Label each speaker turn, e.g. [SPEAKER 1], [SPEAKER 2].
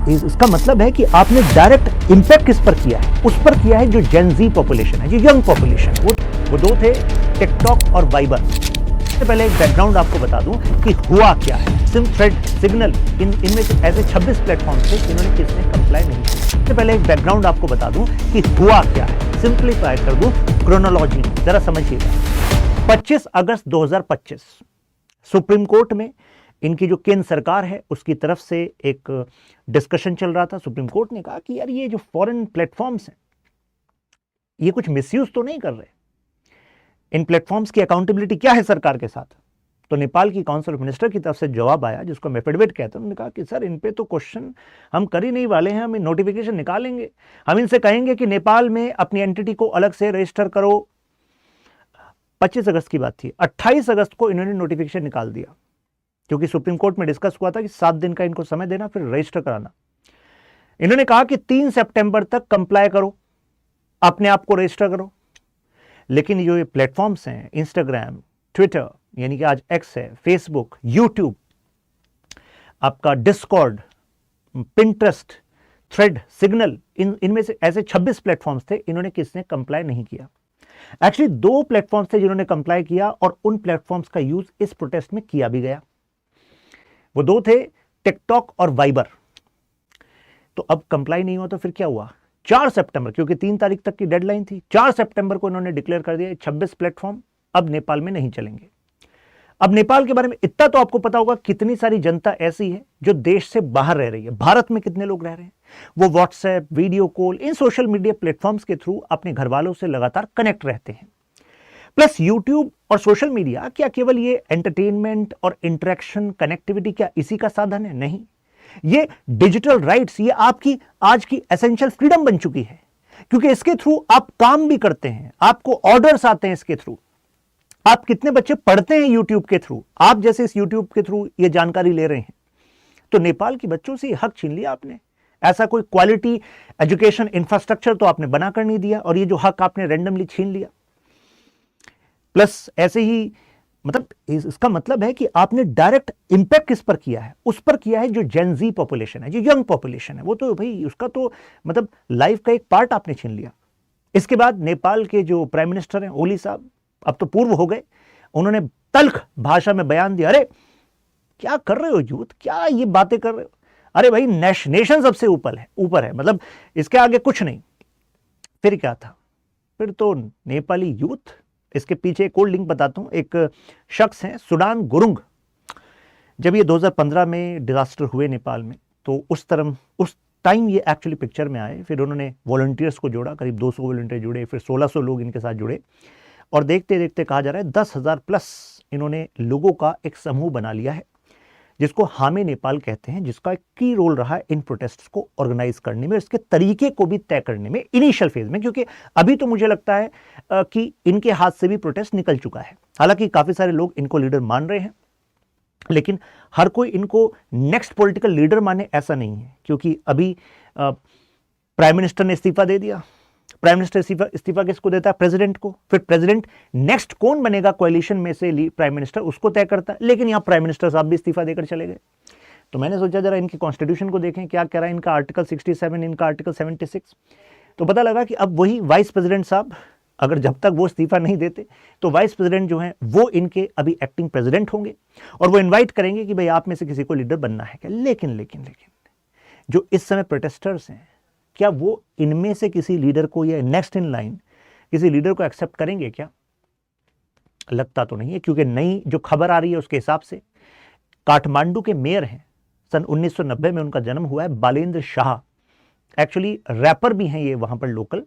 [SPEAKER 1] इसका मतलब है कि आपने डायरेक्ट इंपैक्ट किस पर किया है, उस पर किया है जो जेन जी पॉपुलेशन है, जो यंग पॉपुलेशन है। वो दो थे, टिकटॉक और वाइबर। इससे पहले एक बैकग्राउंड आपको बता दूं कि हुआ क्या है। सिम, थ्रेड, सिग्नल, इनमें से ऐसे 26 प्लेटफॉर्म थे जिन्होंने किसने कंप्लाई नहीं किया। इससे पहले एक बैकग्राउंड आपको बता दूं कि हुआ क्या है, सिंप्लीफाई कर दूं क्रोनोलॉजी, जरा समझिएगा। 25 अगस्त 2025 सुप्रीम कोर्ट में इनकी जो केंद्र सरकार है उसकी तरफ से एक डिस्कशन चल रहा था। सुप्रीम कोर्ट ने कहा कि यार ये जो फॉरेन प्लेटफॉर्म्स हैं ये कुछ मिसयूज तो नहीं कर रहे, इन प्लेटफॉर्म्स की अकाउंटेबिलिटी क्या है सरकार के साथ। तो नेपाल की काउंसिल ऑफ मिनिस्टर की तरफ से जवाब आया, जिसको हम एफिडेविट कहते हैं। उन्होंने कहा कि सर इन पे तो क्वेश्चन हम कर ही नहीं वाले हैं, हम नोटिफिकेशन निकालेंगे, हम इनसे कहेंगे कि नेपाल में अपनी एंटिटी को अलग से रजिस्टर करो। 25 अगस्त की बात थी, 28 अगस्त को इन्होंने नोटिफिकेशन निकाल दिया, क्योंकि सुप्रीम कोर्ट में डिस्कस हुआ था कि 7 दिन का इनको समय देना, फिर रजिस्टर कराना। इन्होंने कहा कि 3 सितंबर तक कंप्लाई करो, अपने आप को रजिस्टर करो। लेकिन जो ये प्लेटफॉर्म्स हैं, इंस्टाग्राम, ट्विटर यानी कि आज एक्स है, फेसबुक, यूट्यूब, आपका डिस्कॉर्ड, पिंटरेस्ट, थ्रेड, सिग्नल, इनमें से ऐसे 26 प्लेटफॉर्म्स थे, इन्होंने किसने कंप्लाई नहीं किया। एक्चुअली 2 प्लेटफॉर्म्स थे जिन्होंने कंप्लाई किया, और उन प्लेटफॉर्म्स का यूज इस प्रोटेस्ट में किया भी गया। वो 2 थे, टिकटॉक और वाइबर। तो अब कंप्लाई नहीं हुआ तो फिर क्या हुआ। 4 सितंबर, क्योंकि 3 तारीख तक की डेडलाइन थी, 4 सितंबर को इन्होंने डिक्लेयर कर दिया 26 प्लेटफॉर्म अब नेपाल में नहीं चलेंगे। अब नेपाल के बारे में इतना तो आपको पता होगा, कितनी सारी जनता ऐसी है जो देश से बाहर रह रही है। भारत में कितने लोग रह रहे हैं, वो व्हाट्सएप, वीडियो कॉल, इन सोशल मीडिया प्लेटफॉर्म्स के थ्रू अपने घर वालों से लगातार कनेक्ट रहते हैं। प्लस यूट्यूब और सोशल मीडिया क्या केवल ये एंटरटेनमेंट और इंटरेक्शन, कनेक्टिविटी क्या इसी का साधन है? नहीं, ये डिजिटल राइट्स, ये आपकी आज की एसेंशियल फ्रीडम बन चुकी है, क्योंकि इसके थ्रू आप काम भी करते हैं, आपको ऑर्डर्स आते हैं इसके थ्रू। आप कितने बच्चे पढ़ते हैं यूट्यूब के थ्रू, आप जैसे इस यूट्यूब के थ्रू ये जानकारी ले रहे हैं। तो नेपाल के बच्चों से हक छीन लिया आपने। ऐसा कोई क्वालिटी एजुकेशन इंफ्रास्ट्रक्चर तो आपने बनाकर नहीं दिया, और ये जो हक आपने रैंडमली छीन लिया। प्लस ऐसे ही मतलब इसका मतलब है कि आपने डायरेक्ट इंपैक्ट किस पर किया है, उस पर किया है जो जेन जी पॉपुलेशन है, जो यंग पॉपुलेशन है। वो तो भाई उसका तो मतलब लाइफ का एक पार्ट आपने छीन लिया। इसके बाद नेपाल के जो प्राइम मिनिस्टर हैं ओली साहब, अब तो पूर्व हो गए, उन्होंने तल्ख भाषा में बयान दिया, अरे क्या कर रहे हो यूथ, क्या ये बातें कर रहे हो, अरे भाई नेशन सबसे ऊपर है, मतलब इसके आगे कुछ नहीं। फिर क्या था, फिर तो नेपाली यूथ, इसके पीछे एक और लिंक बताता हूं। एक शख्स हैं सुडान गुरुंग, जब ये 2015 में डिजास्टर हुए नेपाल में, तो उस टाइम ये एक्चुअली पिक्चर में आए। फिर उन्होंने वॉलंटियर्स को जोड़ा, करीब 200 वॉलंटियर जुड़े, फिर 1600 लोग इनके साथ जुड़े, और देखते देखते कहा जा रहा है 10,000 प्लस इन्होंने लोगों का एक समूह बना लिया है, जिसको हामे नेपाल कहते हैं, जिसका एक की रोल रहा है इन प्रोटेस्ट को ऑर्गेनाइज करने में, इसके तरीके को भी तय करने में इनिशियल फेज में। क्योंकि अभी तो मुझे लगता है कि इनके हाथ से भी प्रोटेस्ट निकल चुका है। हालांकि काफी सारे लोग इनको लीडर मान रहे हैं, लेकिन हर कोई इनको नेक्स्ट पॉलिटिकल लीडर माने ऐसा नहीं है। क्योंकि अभी प्राइम मिनिस्टर ने इस्तीफा दे दिया, प्राइम मिनिस्टर इस्तीफा किसको देता है? प्रेसिडेंट को। फिर प्रेसिडेंट नेक्स्ट कौन बनेगा कोalition में से प्राइम मिनिस्टर, उसको तय करता है। लेकिन यहां प्राइम मिनिस्टर साहब भी इस्तीफा देकर चले गए। तो मैंने सोचा जरा इनके कॉन्स्टिट्यूशन को देखें, क्या कह रहा है इनका आर्टिकल 67, इनका आर्टिकल 76। तो पता लगा कि अब वही वाइस प्रेसिडेंट साहब, अगर जब तक वो इस्तीफा नहीं देते तो वाइस प्रेसिडेंट जो है वो इनके अभी एक्टिंग प्रेसिडेंट होंगे, और वो इन्वाइट करेंगे कि भाई आप में से किसी को लीडर बनना है क्या। लेकिन जो इस समय प्रोटेस्टर्स हैं, क्या वो इनमें से किसी लीडर को या नेक्स्ट इन लाइन किसी लीडर को एक्सेप्ट करेंगे क्या? लगता तो नहीं है, क्योंकि नई जो खबर आ रही है उसके हिसाब से काठमांडू के मेयर हैं, सन 1990 में उनका जन्म हुआ है, बालेंद्र शाह। एक्चुअली रैपर भी हैं ये वहां पर लोकल,